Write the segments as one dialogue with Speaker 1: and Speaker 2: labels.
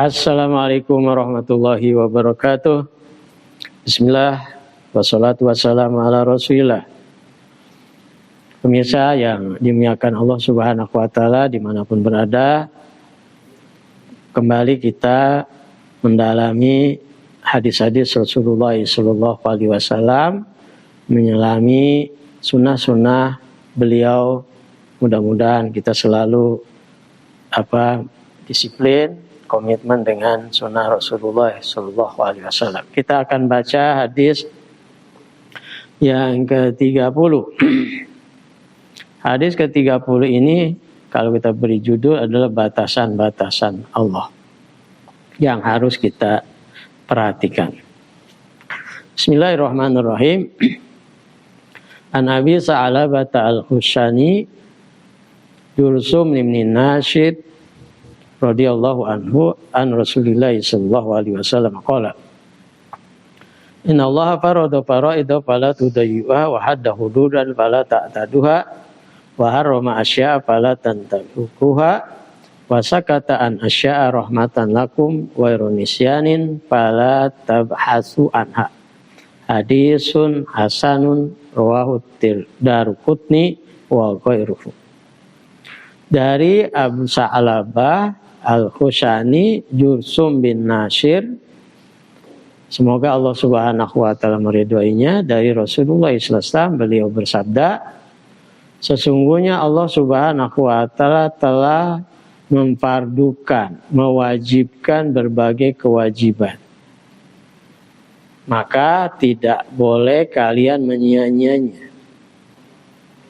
Speaker 1: Assalamualaikum warahmatullahi wabarakatuh. Bismillah, wassalatu wassalamu ala rasulillah. Pemirsa yang dimuliakan Allah Subhanahu wa ta'ala dimanapun berada, kembali kita mendalami hadis-hadis Rasulullah SAW, menyelami sunnah-sunnah beliau. Mudah-mudahan kita selalu disiplin, komitmen dengan sunnah Rasulullah SAW. Kita akan baca hadis yang ke-30. Hadis ke-30 ini kalau kita beri judul adalah batasan-batasan Allah yang harus kita perhatikan. Bismillahirrahmanirrahim. An Abi Sa'labah al-Khushani Jursum ibn Nashid radhiyallahu anhu an Rasulillah sallallahu alaihi wasallam qala Inna Allah farada fara'ida fala tudayyuha wa hadda hududan fala ta'taduha wa harrama asya'a fala tantahuha wa sakata an asya'a rahmatan lakum wa ironisyanin fala tabhasu anha. Hadisun hasanun rawahu Daraqutni wa ghairuhu. Dari Abu Sa'labah Al-Khushani Jursum bin Nashir, semoga Allah Subhanahu wa ta'ala meridhoinya, dari Rasulullah SAW, beliau bersabda, sesungguhnya Allah Subhanahu wa ta'ala telah memfardukan, mewajibkan berbagai kewajiban. Maka tidak boleh kalian menyia-nyianya.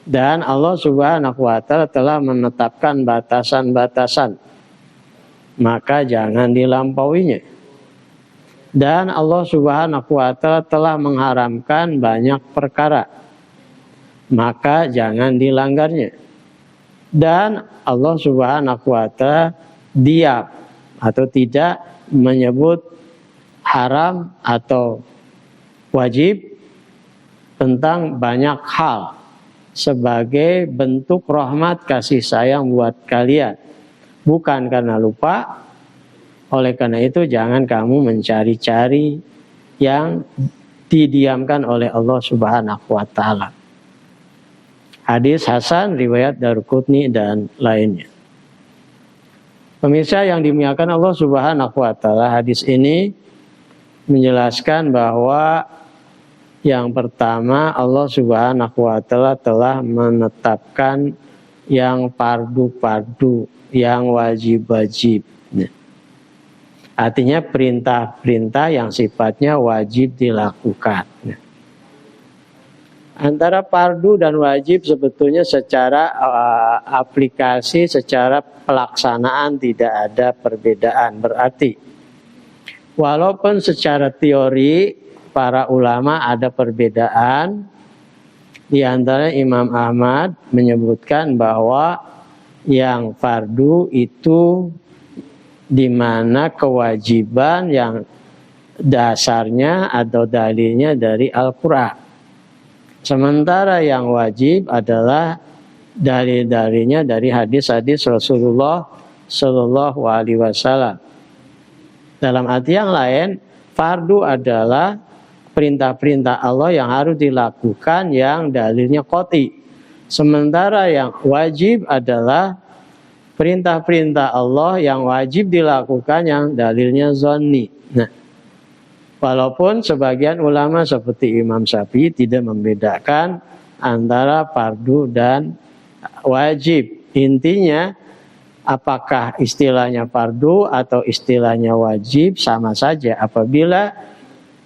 Speaker 1: Dan Allah Subhanahu wa ta'ala telah menetapkan batasan-batasan, maka jangan dilampauinya. Dan Allah Subhanahu wa ta'ala telah mengharamkan banyak perkara, maka jangan dilanggarnya. Dan Allah Subhanahu wa ta'ala diam atau tidak menyebut haram atau wajib tentang banyak hal sebagai bentuk rahmat kasih sayang buat kalian, bukan karena lupa. Oleh karena itu jangan kamu mencari-cari yang didiamkan oleh Allah Subhanahu wa ta'ala. Hadis hasan riwayat Daraqutni dan lainnya. Pemirsa yang dimuliakan Allah Subhanahu wa ta'ala, hadis ini menjelaskan bahwa yang pertama, Allah Subhanahu wa ta'ala telah menetapkan yang fardu-fardu, yang wajib-wajib. Artinya perintah-perintah yang sifatnya wajib dilakukan. Antara fardu dan wajib sebetulnya secara aplikasi, secara pelaksanaan tidak ada perbedaan. Berarti walaupun secara teori para ulama ada perbedaan, di antara Imam Ahmad menyebutkan bahwa yang fardu itu di mana kewajiban yang dasarnya atau dalilnya dari Al-Quran. Sementara yang wajib adalah dalil-dalilnya dari hadis-hadis Rasulullah Sallallahu Alaihi Wasallam. Dalam arti yang lain, fardu adalah perintah-perintah Allah yang harus dilakukan yang dalilnya qati. Sementara yang wajib adalah perintah-perintah Allah yang wajib dilakukan yang dalilnya zonni. Nah, walaupun sebagian ulama seperti Imam Syafi'i tidak membedakan antara fardu dan wajib. Intinya, apakah istilahnya fardu atau istilahnya wajib sama saja. Apabila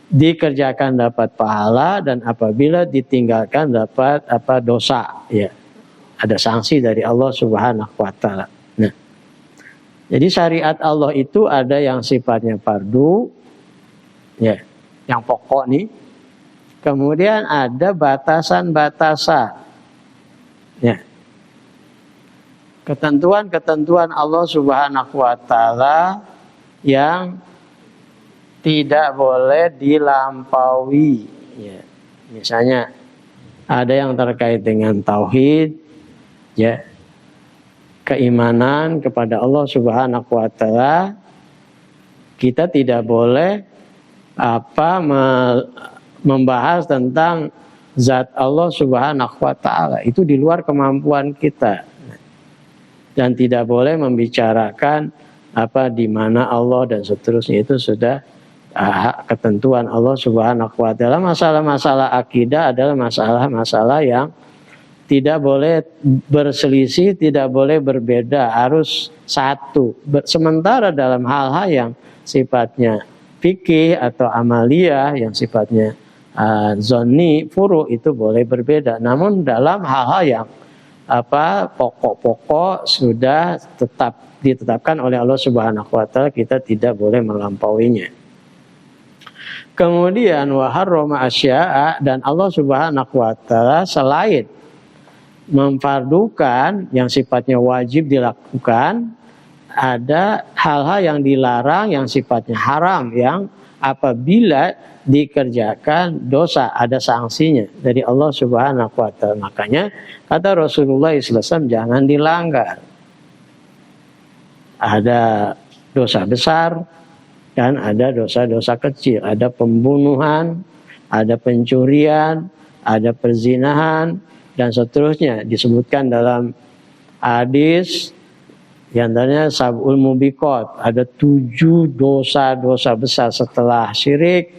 Speaker 1: dikerjakan dapat pahala dan apabila ditinggalkan dapat dosa. Ya, ada sanksi dari Allah Subhanahu wa ta'ala. Nah, jadi syariat Allah itu ada yang sifatnya fardu, ya, yang pokok nih. Kemudian ada batasan-batasan, ya, ketentuan-ketentuan Allah Subhanahu wa ta'ala yang tidak boleh dilampaui, ya. Misalnya ada yang terkait dengan tauhid, ya, keimanan kepada Allah Subhanahu wa ta'ala, Kita tidak boleh membahas tentang zat Allah Subhanahu wa taala, itu di luar kemampuan kita. Dan tidak boleh membicarakan di mana Allah dan seterusnya, itu sudah ketentuan Allah Subhanahu wa taala. Masalah-masalah akidah adalah masalah-masalah yang tidak boleh berselisih, tidak boleh berbeda, harus satu. Sementara dalam hal-hal yang sifatnya fikih atau amaliyah, yang sifatnya zonni, furu, itu boleh berbeda. Namun dalam hal-hal yang pokok-pokok sudah ditetapkan oleh Allah Subhanahu wa taala, kita tidak boleh melampauinya. Kemudian wa harrama asya'a, dan Allah Subhanahu wa taala selain memfardukan yang sifatnya wajib dilakukan, ada hal-hal yang dilarang yang sifatnya haram, yang apabila dikerjakan dosa ada sanksinya dari Allah Subhanahu wa taala. Makanya kata Rasulullah SAW, jangan dilanggar. Ada dosa besar dan ada dosa-dosa kecil. Ada pembunuhan, ada pencurian, ada perzinahan, dan seterusnya. Disebutkan dalam hadis, diantaranya sab'ul mubiqat, ada 7 dosa-dosa besar setelah syirik,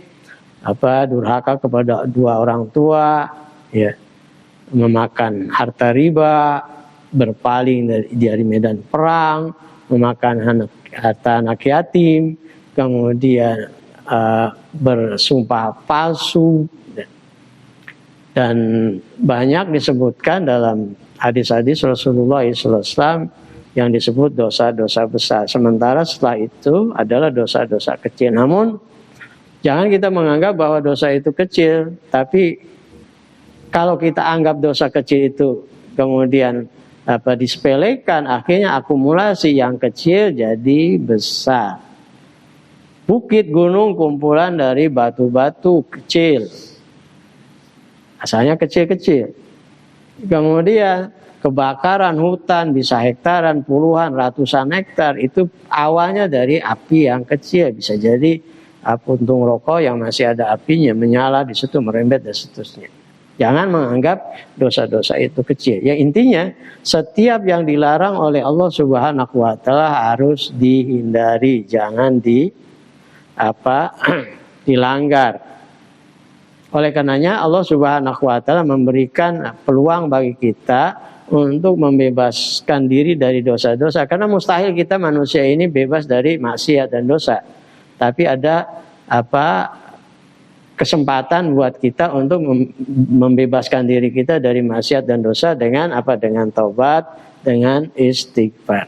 Speaker 1: durhaka kepada 2 orang tua, ya, memakan harta riba, berpaling dari medan perang, memakan harta anak yatim, kemudian bersumpah palsu, dan banyak disebutkan dalam hadis-hadis Rasulullah SAW yang disebut dosa-dosa besar. Sementara setelah itu adalah dosa-dosa kecil. Namun jangan kita menganggap bahwa dosa itu kecil, tapi kalau kita anggap dosa kecil itu kemudian disepelekan, akhirnya akumulasi yang kecil jadi besar. Bukit gunung kumpulan dari batu-batu kecil, asalnya kecil-kecil. Kemudian kebakaran hutan bisa hektaran, puluhan, ratusan hektar, itu awalnya dari api yang kecil. Bisa jadi puntung rokok yang masih ada apinya menyala di situ, merembet dan seterusnya. Jangan menganggap dosa-dosa itu kecil. Ya, intinya setiap yang dilarang oleh Allah Subhanahu wa taala harus dihindari, jangan dilanggar. Oleh karenanya Allah Subhanahu wa taala memberikan peluang bagi kita untuk membebaskan diri dari dosa-dosa, karena mustahil kita manusia ini bebas dari maksiat dan dosa. Tapi ada kesempatan buat kita untuk membebaskan diri kita dari maksiat dan dosa dengan dengan taubat, dengan istighfar.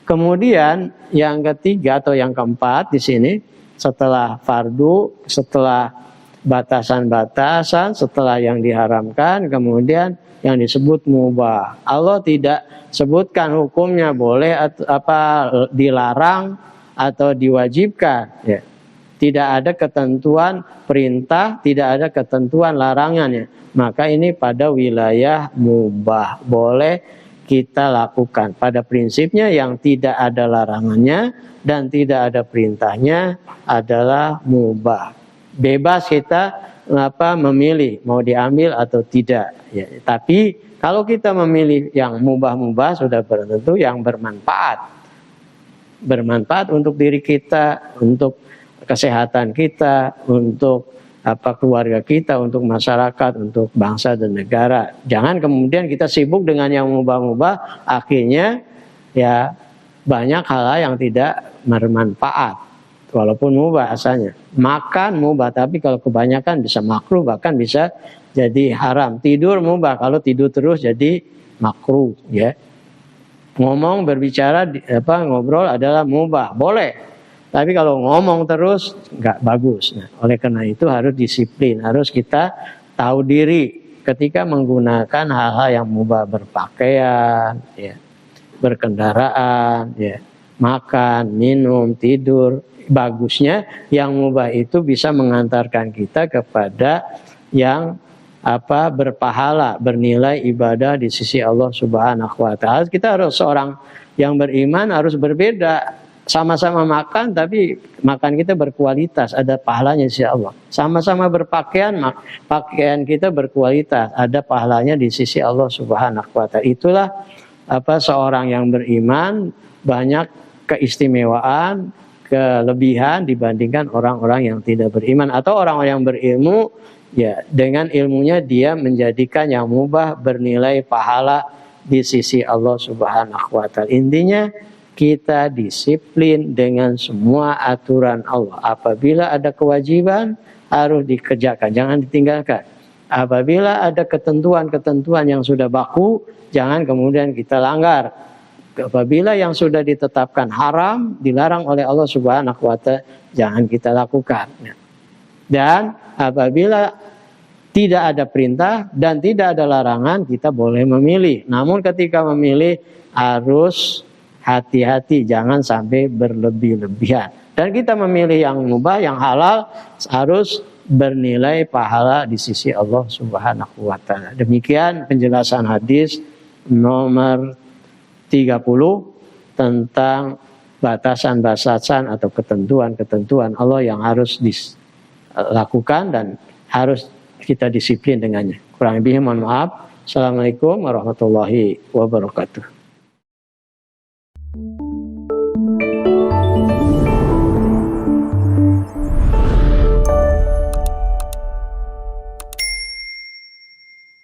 Speaker 1: Kemudian yang ketiga atau yang keempat di sini, setelah fardu, setelah batasan-batasan, setelah yang diharamkan, kemudian yang disebut mubah. Allah tidak sebutkan hukumnya boleh atau dilarang atau diwajibkan, ya. Tidak ada ketentuan perintah, tidak ada ketentuan larangannya. Maka ini pada wilayah mubah, boleh kita lakukan. Pada prinsipnya yang tidak ada larangannya dan tidak ada perintahnya adalah mubah. Bebas kita memilih mau diambil atau tidak. Ya, tapi kalau kita memilih yang mubah-mubah, sudah tentu yang bermanfaat. Bermanfaat untuk diri kita, untuk kesehatan kita, untuk keluarga kita, untuk masyarakat, untuk bangsa dan negara. Jangan kemudian kita sibuk dengan yang mubah-mubah, akhirnya ya banyak hal yang tidak bermanfaat. Walaupun mubah asalnya. Makan mubah, tapi kalau kebanyakan bisa makruh, bahkan bisa jadi haram. Tidur mubah, kalau tidur terus jadi makruh, ya. Ngomong, berbicara, ngobrol adalah mubah, boleh. Tapi kalau ngomong terus nggak bagus. Nah, oleh karena itu harus disiplin, harus kita tahu diri ketika menggunakan hal-hal yang mubah, berpakaian, ya, berkendaraan, ya, makan, minum, tidur. Bagusnya yang mubah itu bisa mengantarkan kita kepada yang berpahala, bernilai ibadah di sisi Allah Subhanahu wa taala. Kita harus, seorang yang beriman harus berbeda sama-sama makan tapi makan kita berkualitas, ada pahalanya insya Allah. Sama-sama berpakaian, pakaian kita berkualitas, ada pahalanya di sisi Allah Subhanahu wa taala. Itulah seorang yang beriman banyak keistimewaan, kelebihan dibandingkan orang-orang yang tidak beriman, atau orang yang berilmu ya dengan ilmunya dia menjadikan yang mubah bernilai pahala di sisi Allah Subhanahu wa taala. Intinya kita disiplin dengan semua aturan Allah. Apabila ada kewajiban harus dikerjakan, jangan ditinggalkan. Apabila ada ketentuan-ketentuan yang sudah baku, jangan kemudian kita langgar. Apabila yang sudah ditetapkan haram, dilarang oleh Allah Subhanahu wa taala, jangan kita lakukan. Dan apabila tidak ada perintah dan tidak ada larangan, kita boleh memilih. Namun ketika memilih harus hati-hati, jangan sampai berlebih-lebihan. Dan kita memilih yang mubah, yang halal, harus bernilai pahala di sisi Allah Subhanahu wa taala. Demikian penjelasan hadis nomor 30 tentang batasan-batasan atau ketentuan-ketentuan Allah yang harus dilakukan dan harus kita disiplin dengannya. Kurang lebih mohon maaf. Assalamualaikum warahmatullahi wabarakatuh.